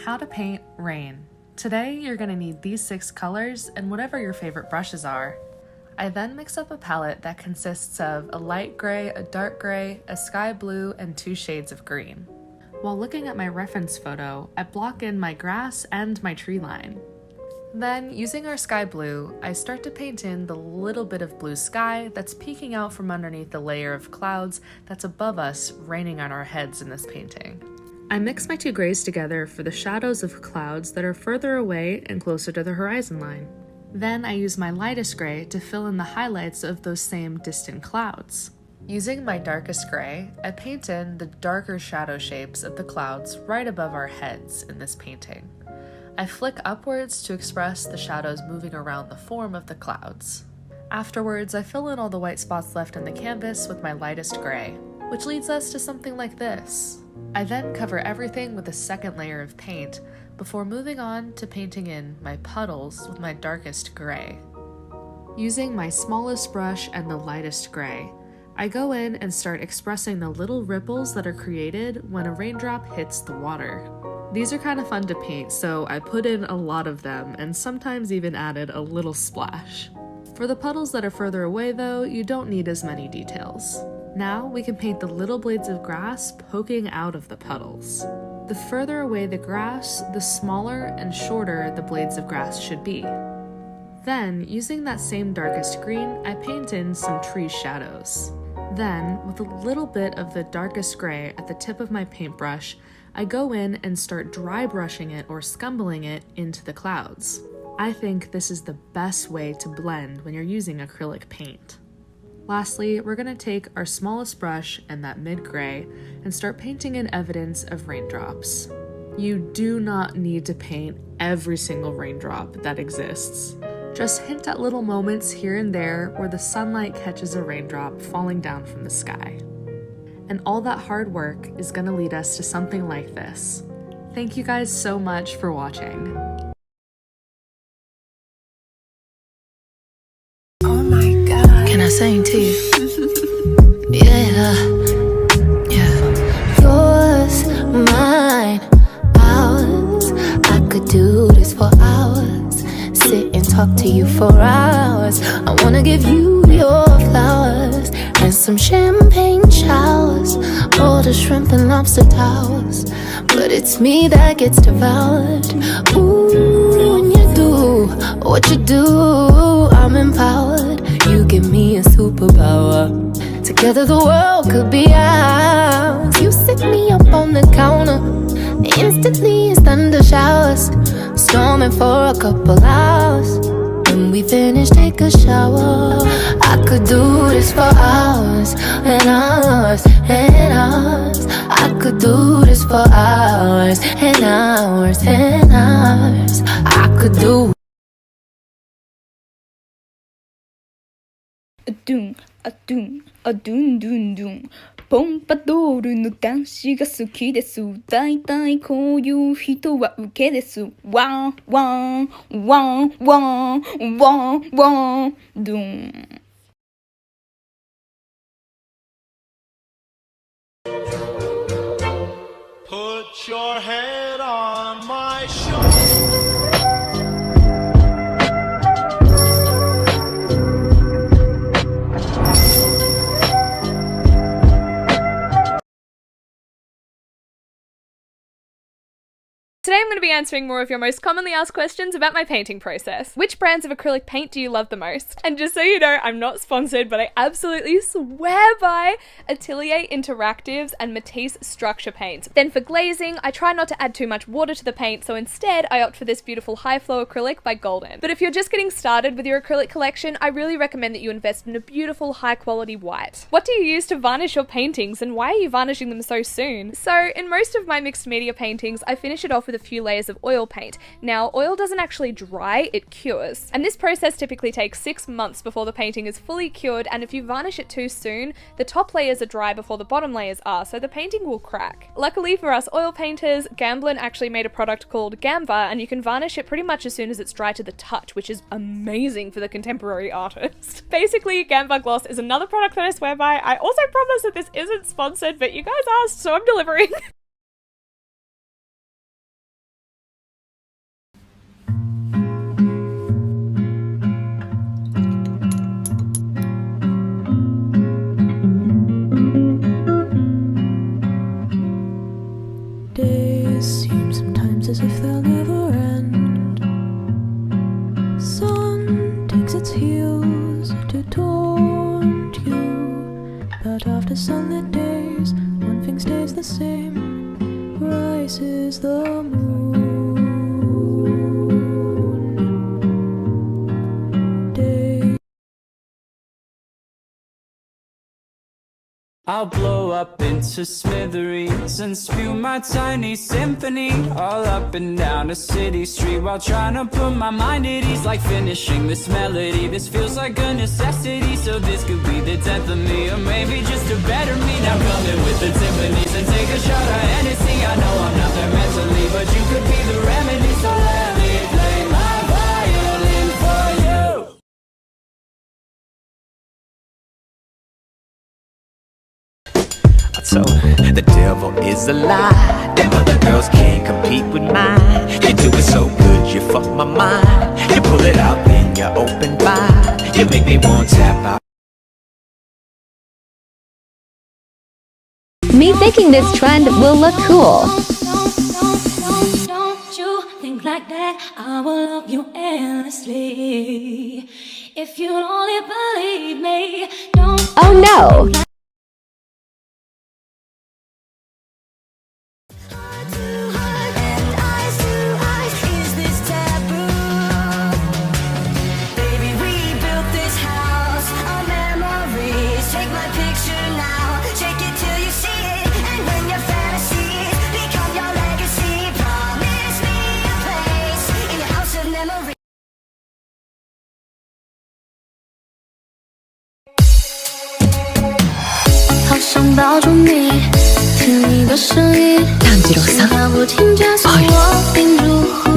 How to paint rain. Today you're going to need these 6 colors and whatever your favorite brushes are. I then mix up a palette that consists of a light gray, a dark gray, a sky blue, and 2 shades of green. While looking at my reference photo, I block in my grass and my tree line. Then, using our sky blue, I start to paint in the little bit of blue sky that's peeking out from underneath the layer of clouds that's above us, raining on our heads in this painting. I mix my 2 grays together for the shadows of clouds that are further away and closer to the horizon line. Then I use my lightest gray to fill in the highlights of those same distant clouds. Using my darkest gray, I paint in the darker shadow shapes of the clouds right above our heads in this painting. I flick upwards to express the shadows moving around the form of the clouds. Afterwards, I fill in all the white spots left in the canvas with my lightest gray, which leads us to something like this. I then cover everything with a second layer of paint before moving on to painting in my puddles with my darkest gray. Using my smallest brush and the lightest gray, I go in and start expressing the little ripples that are created when a raindrop hits the water. These are kind of fun to paint, so I put in a lot of them and sometimes even added a little splash. For the puddles that are further away though, you don't need as many details. Now we can paint the little blades of grass poking out of the puddles. The further away the grass, the smaller and shorter the blades of grass should be. Then, using that same darkest green, I paint in some tree shadows. Then, with a little bit of the darkest gray at the tip of my paintbrush, I go in and start dry brushing it or scumbling it into the clouds. I think this is the best way to blend when you're using acrylic paint. Lastly, we're going to take our smallest brush and that mid-gray and start painting in evidence of raindrops. You do not need to paint every single raindrop that exists. Just hint at little moments here and there where the sunlight catches a raindrop falling down from the sky. And all that hard work is going to lead us to something like this. Thank you guys so much for watching. Can I sing to you? Yeah. Yours, mine, ours. I could do this for hours. Sit and talk to you for hours. I wanna give you your flowers and some champagne showers, all the shrimp and lobster towers. But it's me that gets devoured. Ooh, when you do what you do, I'm empowered. You give me a superpower. Together the world could be ours. You sit me up on the counter. Instantly it's thunder showers, storming for a couple hours. When we finish, take a shower. I could do this for hours and hours and hours. I could do this for hours and hours and hours. I could do. Doom, doom, doom, doom, doom. ポンパドールの男子が好きです。だいたいこういう人はウケです。ワンワンワンワンワンワンドゥン。Put your head on my shoulder. Today I'm going to be answering more of your most commonly asked questions about my painting process. Which brands of acrylic paint do you love the most? And just so you know, I'm not sponsored, but I absolutely swear by Atelier Interactives and Matisse Structure Paints. Then for glazing, I try not to add too much water to the paint, so instead I opt for this beautiful high flow acrylic by Golden. But if you're just getting started with your acrylic collection, I really recommend that you invest in a beautiful high quality white. What do you use to varnish your paintings, and why are you varnishing them so soon? So in most of my mixed media paintings, I finish it off with a few layers of oil paint. Now, oil doesn't actually dry, it cures. And this process typically takes 6 months before the painting is fully cured, and if you varnish it too soon, the top layers are dry before the bottom layers are, so the painting will crack. Luckily for us oil painters, Gamblin actually made a product called Gamva, and you can varnish it pretty much as soon as it's dry to the touch, which is amazing for the contemporary artist. Basically, Gamva Gloss is another product that I swear by. I also promise that this isn't sponsored, but you guys asked, so I'm delivering. Sun takes its heels to taunt you, but after sunlit days, one thing stays the same. Rises the moon. Day. I'll blow up into smithereens and spew my tiny symphony all up and down a city street while trying to put my mind at ease. Like finishing this melody, this feels like a necessity. So this could be the 10th of me, or maybe just a better me. Now coming with the timpanis and take a shot of Hennessy. I know I'm not there mentally, but you could be the remedy. So let me play my violin for you. So the devil is a lie. Them other girls can't compete with mine. You do it so good, you fuck my mind. You pull it out, then you open wide. You make me want to tap out. Me thinking this trend will look cool. Don't you think like that? I will love you endlessly. If you only believe me, don't. Oh no!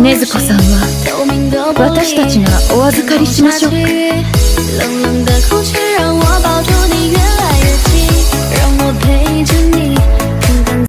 Nezuko さんは私たちがお預かりしましょうか。冷冷的空气让我抱住你越来越近，让我陪着你看看。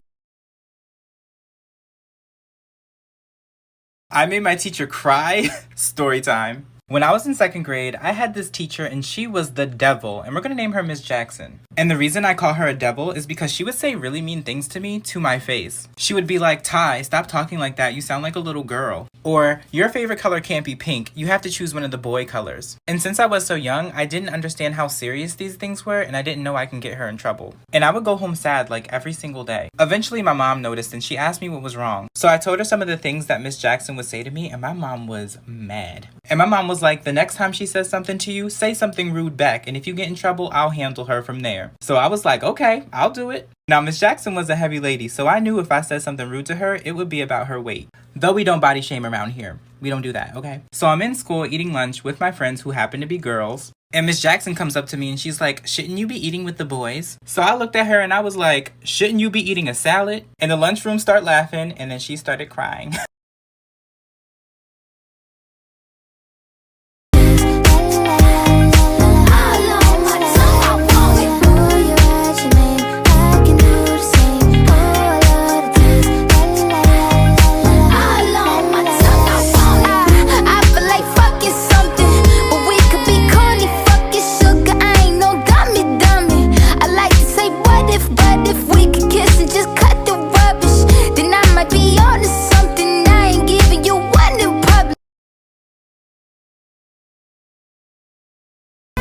I made my teacher cry. Story time. When I was in 2nd grade, I had this teacher and she was the devil, and we're gonna name her Miss Jackson. And the reason I call her a devil is because she would say really mean things to me to my face. She would be like, Ty, stop talking like that, you sound like a little girl. Or, your favorite color can't be pink, you have to choose one of the boy colors. And since I was so young, I didn't understand how serious these things were, and I didn't know I can get her in trouble. And I would go home sad like every single day. Eventually my mom noticed and she asked me what was wrong. So I told her some of the things that Miss Jackson would say to me, and my mom was mad. And my mom was like, the next time she says something to you, say something rude back, and if you get in trouble, I'll handle her from there. So I was like, okay, I'll do it. Now, Miss Jackson was a heavy lady, so I knew if I said something rude to her, it would be about her weight. Though we don't body shame around here. We don't do that, okay? So I'm in school eating lunch with my friends who happen to be girls, and Miss Jackson comes up to me and she's like, shouldn't you be eating with the boys? So I looked at her and I was like, shouldn't you be eating a salad? And the lunchroom started laughing, and then she started crying.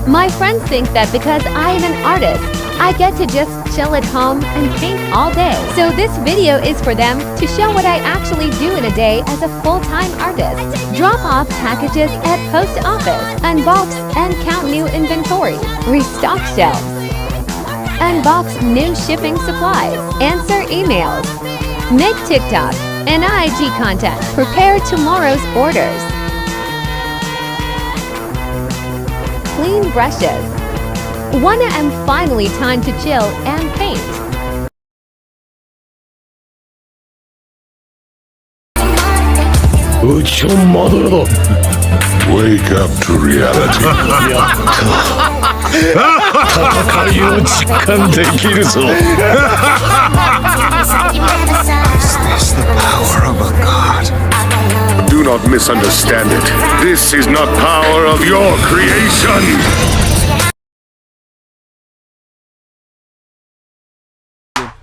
My friends think that because I am an artist, I get to just chill at home and paint all day. So this video is for them to show what I actually do in a day as a full-time artist. Drop off packages at post office, unbox and count new inventory, restock shelves, unbox new shipping supplies, answer emails, make TikTok and IG content, prepare tomorrow's orders, clean brushes. When I am finally time to chill and paint. Wake up to reality. Is this the power of a god? Do not misunderstand it. This is not power of your creation.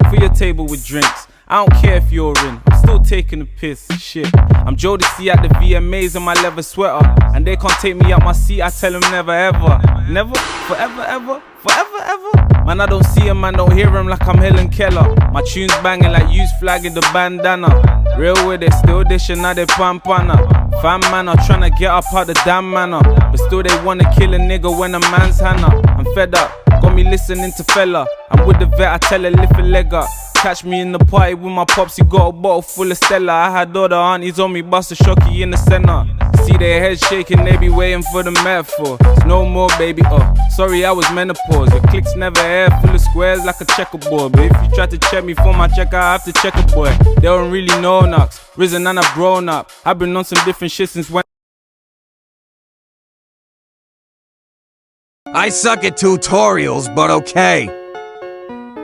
For your table with drinks, I don't care if you're in, I'm still taking the piss, shit. I'm Jodeci at the VMAs in my leather sweater, and they can't take me out my seat, I tell them never ever. Never, forever ever, forever ever. Man, I don't see him, man, don't hear him like I'm Helen Keller. My tunes banging like use flag in the bandana. Real with it, still dishing out they pampana. Fam man are tryna get up out the damn manor, but still they wanna kill a nigga when a man's Hannah. I'm fed up, got me listening to fella. I'm with the vet, I tell her lift a leg up. Catch me in the party with my pops, he got a bottle full of Stella. I had all the aunties on me, bust a shocky in the center. See their heads shaking, they be waiting for the metaphor. It's no more baby, sorry I was menopause. Your clicks never air, full of squares like a checkerboard. But if you try to check me for my check, I have to check a boy. They don't really know knocks, risen and I've grown up. I've been on some different shit since when I suck at tutorials, but okay.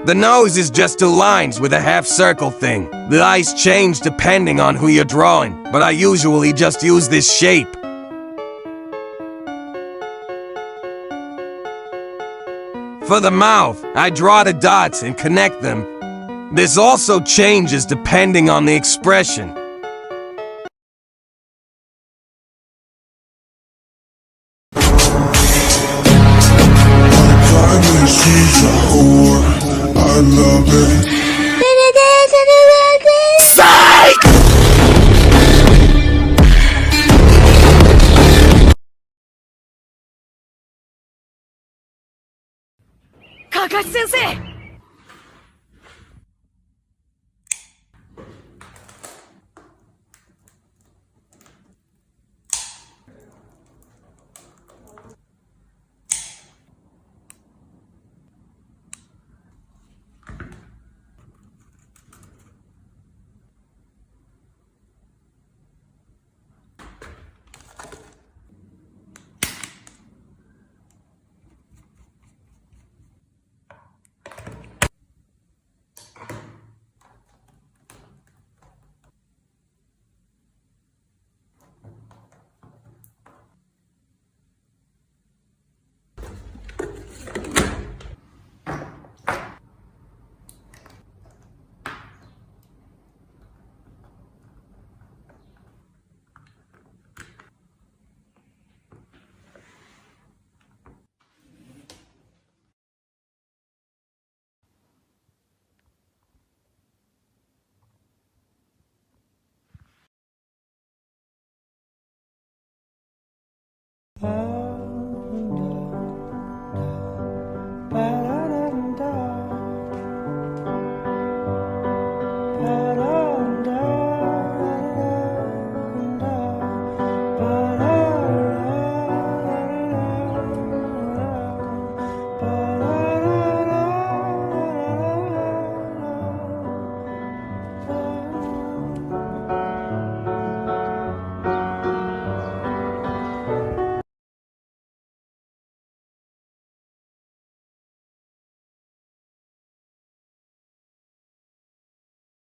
The nose is just 2 lines with a half circle thing. The eyes change depending on who you're drawing, but I usually just use this shape. For the mouth, I draw the dots and connect them. This also changes depending on the expression. I love it. Psych! Kakashi sensei!